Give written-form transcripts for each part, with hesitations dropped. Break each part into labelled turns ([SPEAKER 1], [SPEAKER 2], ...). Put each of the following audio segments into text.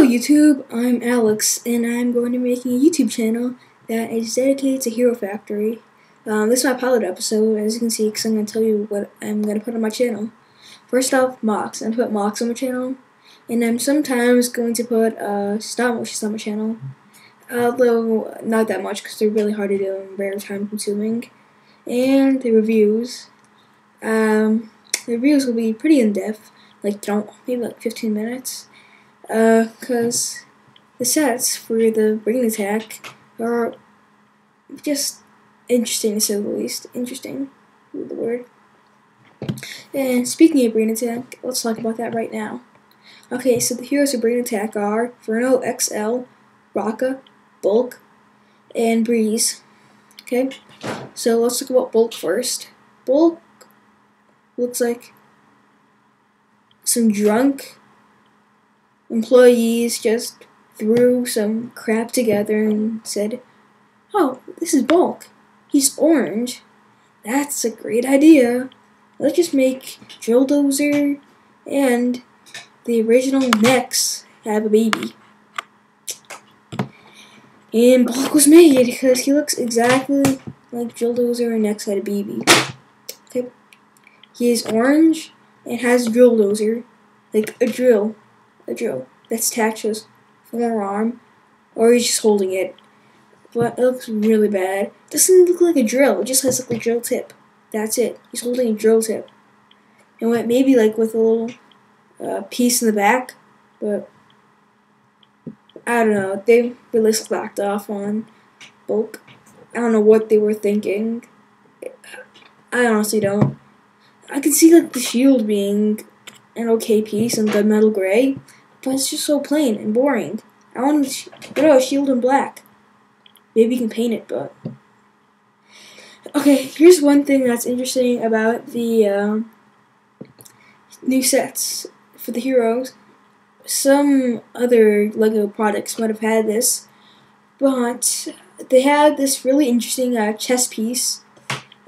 [SPEAKER 1] YouTube, I'm Alex, and I'm going to be making a YouTube channel that is dedicated to Hero Factory. This is my pilot episode, as you can see, because I'm going to tell you what I'm going to put on my channel. First off, mocks. I'm going to put mocks on my channel, and I'm sometimes going to put stop motions on my channel, although not that much, because they're really hard to do and very time consuming. And the reviews. The reviews will be pretty in-depth, maybe like 15 minutes. Because the sets for the Brain Attack are just interesting, to say the least. Interesting is the word. And speaking of Brain Attack, let's talk about that right now. Okay, so the heroes of Brain Attack are Inferno XL, Raka, Bulk, and Breeze. Okay, so let's talk about Bulk first. Bulk looks like some drunk employees just threw some crap together and said, "Oh, this is Bulk. He's orange. That's a great idea. Let's just make Drill Dozer and the original Nex have a baby." And Bulk was made because he looks exactly like Drill Dozer and Nex had a baby. Okay, he is orange and has Drill Dozer, like a drill that's attached to his forearm, or he's just holding it. But it looks really bad. It doesn't look like a drill. It just has like a drill tip. That's it. He's holding a drill tip, and maybe like with a little piece in the back. But I don't know. They really slacked off on Bulk. I don't know what they were thinking. I honestly don't. I can see like the shield being an okay piece in gunmetal gray, but it's just so plain and boring. I want a shield in black. Maybe you can paint it, but okay. Here's one thing that's interesting about the new sets for the heroes. Some other LEGO products might have had this, but they had this really interesting chess piece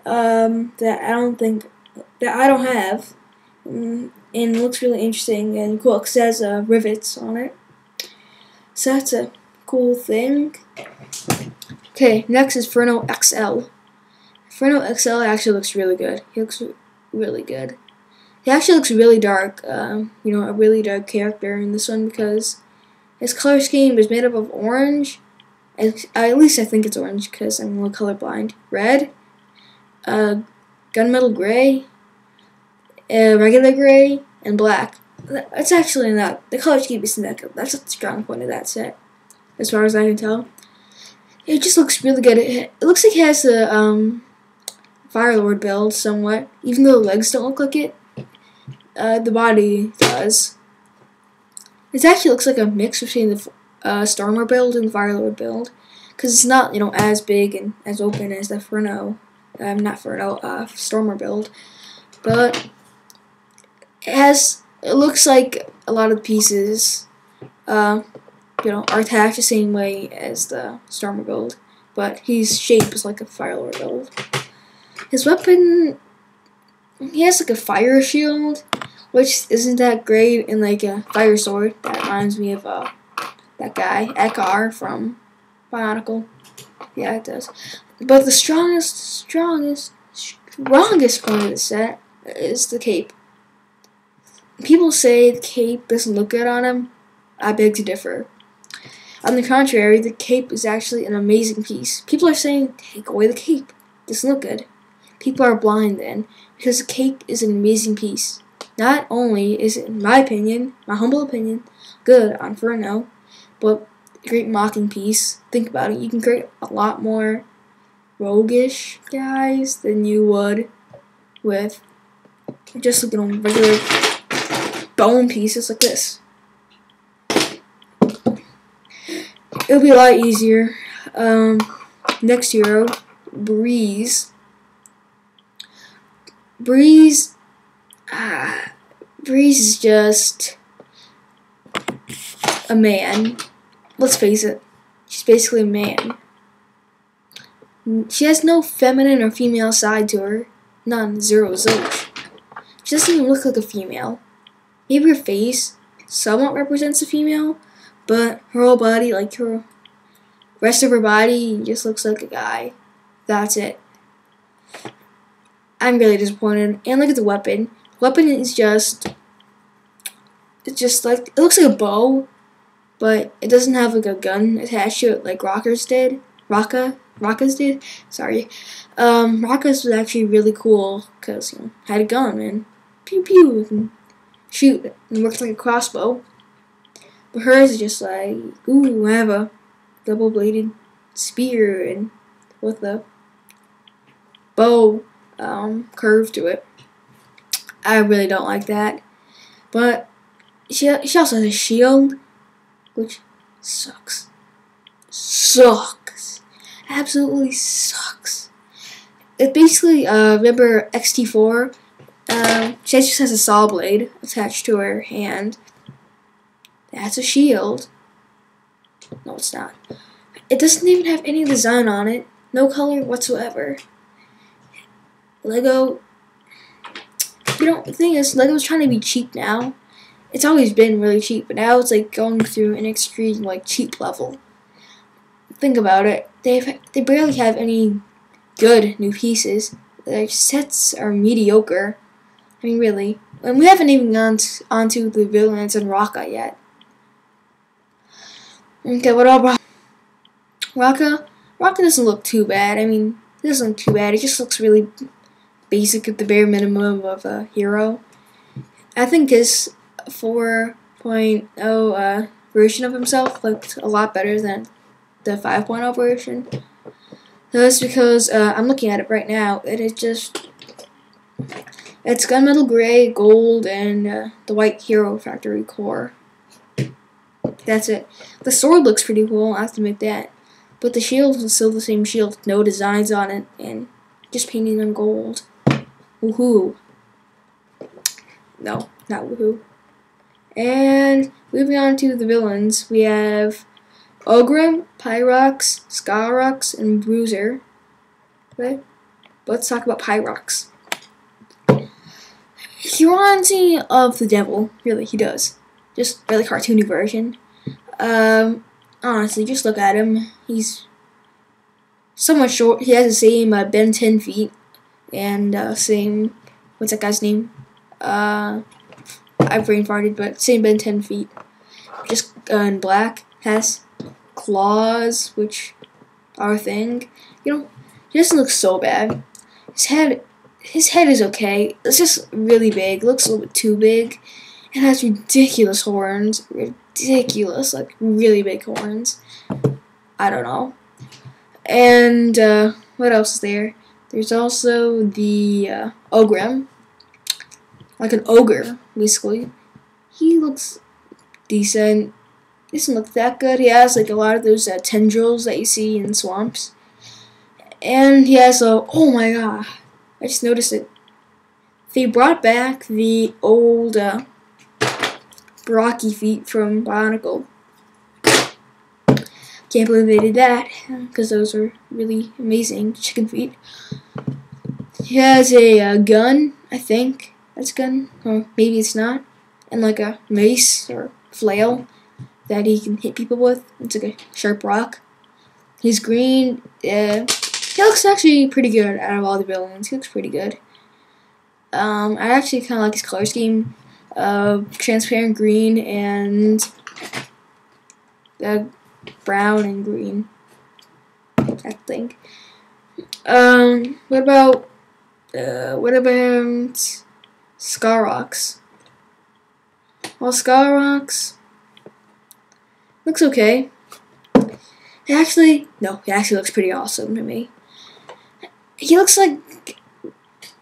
[SPEAKER 1] that I don't have. And it looks really interesting and cool. It says rivets on it. So that's a cool thing. Okay, next is Inferno XL. Inferno XL actually looks really good. He looks really good. He actually looks really dark. A really dark character in this one because his color scheme is made up of orange. At least I think it's orange because I'm a little colorblind. Red, gunmetal gray, regular gray, and black. That's actually not, the color scheme isn't that good. That's a strong point of that set, as far as I can tell. It just looks really good. It looks like it has the Firelord build somewhat, even though the legs don't look like it. The body does. It actually looks like a mix between the Stormer build and the Firelord build, because it's not as big and as open as the Stormer build, but it looks like a lot of the pieces, are attached the same way as the Stormer build, but his shape is like a Firelord build. His weapon, he has like a fire shield, which isn't that great, and like a fire sword. That reminds me of that guy, Ekar from Bionicle. Yeah, it does. But the strongest part of the set is the cape. People say the cape doesn't look good on him. I beg to differ. On the contrary, the cape is actually an amazing piece. People are saying, take away the cape. It doesn't look good. People are blind then, because the cape is an amazing piece. Not only is it, in my opinion, my humble opinion, good on Inferno, but a great mocking piece. Think about it. You can create a lot more roguish guys than you would with just regular bone pieces like this. It'll be a lot easier. Next hero, Breeze. Breeze is just a man. Let's face it. She's basically a man. She has no feminine or female side to her. None. Zero. Zilch. She doesn't even look like a female. Maybe her face somewhat represents a female, but her whole body, like her rest of her body, just looks like a guy. That's it. I'm really disappointed. And look at the weapon. Weapon is just, it's just like, it looks like a bow, but it doesn't have like a gun attached to it like Rocka's did. Rocka's did. Sorry. Rocka's was actually really cool because had a gun and pew pew and shoot and worked like a crossbow. But hers is just like, ooh, I have a double-bladed spear and with a bow curve to it. I really don't like that. But she also has a shield, which sucks. Sucks. Absolutely sucks. It basically, remember XT4? She just has a saw blade attached to her hand. That's a shield. No, it's not. It doesn't even have any design on it. No color whatsoever. Lego, the thing is, Lego's trying to be cheap now. It's always been really cheap, but now it's like going through an extreme like cheap level. Think about it. They barely have any good new pieces. Their sets are mediocre. I mean, really. And we haven't even gone onto the villains and Rocka yet. Okay, what about Rocka? Rocka doesn't look too bad. I mean, it doesn't look too bad. It just looks really basic at the bare minimum of a hero. I think his 4.0 version of himself looked a lot better than the 5.0 version. That's because I'm looking at it right now, and it's gunmetal gray, gold, and the white Hero Factory core. That's it. The sword looks pretty cool, I have to admit that. But the shield is still the same shield, no designs on it, and just painting them gold. Woohoo. No, not woohoo. And moving on to the villains, we have Ogrim, Pyrox, Skyrox, and Bruiser. Okay, let's talk about Pyrox. He reminds me of the devil, really, he does. Just really cartoony version. Honestly, just look at him. He's somewhat short. He has the same Ben 10 feet and same, what's that guy's name? I brain farted, but same Ben 10 feet. Just in black. Has claws, which are a thing. He doesn't look so bad. His head is okay. It's just really big. It looks a little bit too big. It has ridiculous horns. Ridiculous, like really big horns. I don't know. And what else is there? There's also the Ogrim. Like an ogre, basically. He looks decent. He doesn't look that good. He has like a lot of those tendrils that you see in swamps. And he has a, oh my god, I just noticed it. They brought back the old Rocky feet from Bionicle. Can't believe they did that, because those are really amazing chicken feet. He has a gun, I think. That's a gun, or maybe it's not. And like a mace or flail that he can hit people with. It's like a sharp rock. He's green. He looks actually pretty good out of all the villains. He looks pretty good. I actually kind of like his color scheme. Transparent green and brown and green, I think. What about Skyrox? Well, Skyrox looks okay. He actually looks pretty awesome to me. He looks like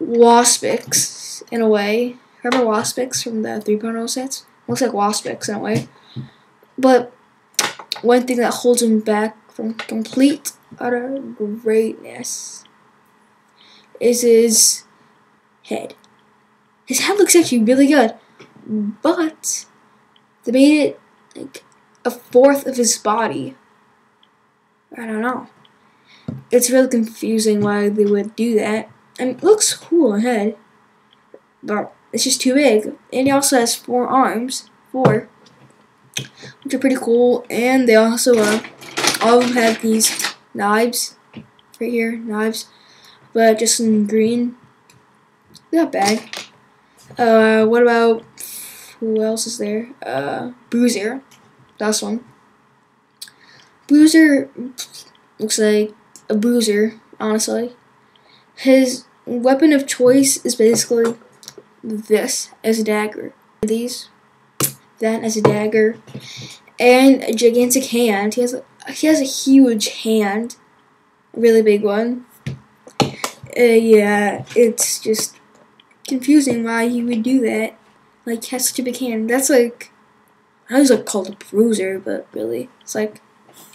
[SPEAKER 1] Waspix in a way. Remember Waspix from the 3.0 sets? Looks like Waspix in a way. But one thing that holds him back from complete, utter greatness is his head. His head looks actually really good. But they made it like a fourth of his body. I don't know. It's really confusing why they would do that. I mean, it looks cool ahead, but it's just too big. And he also has 4 arms. 4. which are pretty cool. And they also all of them have these knives right here, knives, but just in green. Not bad. What about, who else is there? Bruiser. That's one. Bruiser looks like a bruiser, honestly. His weapon of choice is basically this as a dagger. These, that as a dagger, and a gigantic hand. He has a huge hand, a really big one. Yeah, it's just confusing why he would do that. Like, he has such a big hand. That's like, I was like called a bruiser, but really, it's like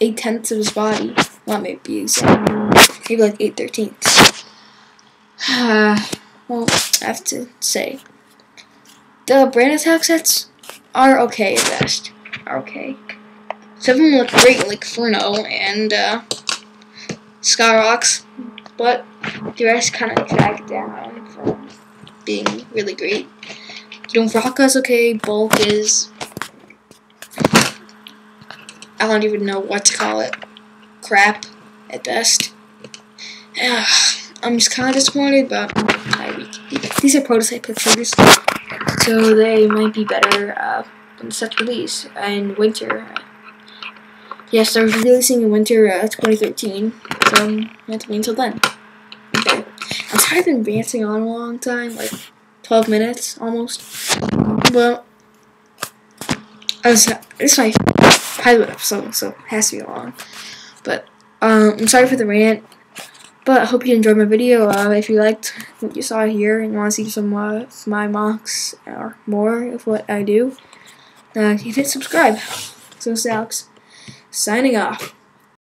[SPEAKER 1] 8/10 of his body. Well, maybe exact. Maybe like 8/13. Well, I have to say, the brand attack sets are okay at best. Are okay. Some of them look great, like Furno and Skyrox, but the rest kind of drag down from being really great. Rocka's okay. Bulk is, I don't even know what to call it. Crap at best. I'm just kind of disappointed, but these are prototype pictures, so they might be better when the set's release in winter. Yes, they're releasing in winter 2013, so you have to wait until then. Okay. I'm sorry I've been ranting on a long time, like 12 minutes almost. Well, this is my pilot episode, so it has to be long. But I'm sorry for the rant. But I hope you enjoyed my video. If you liked what you saw here and you want to see some of my mocks or more of what I do, you can hit subscribe. So, Alex, signing off.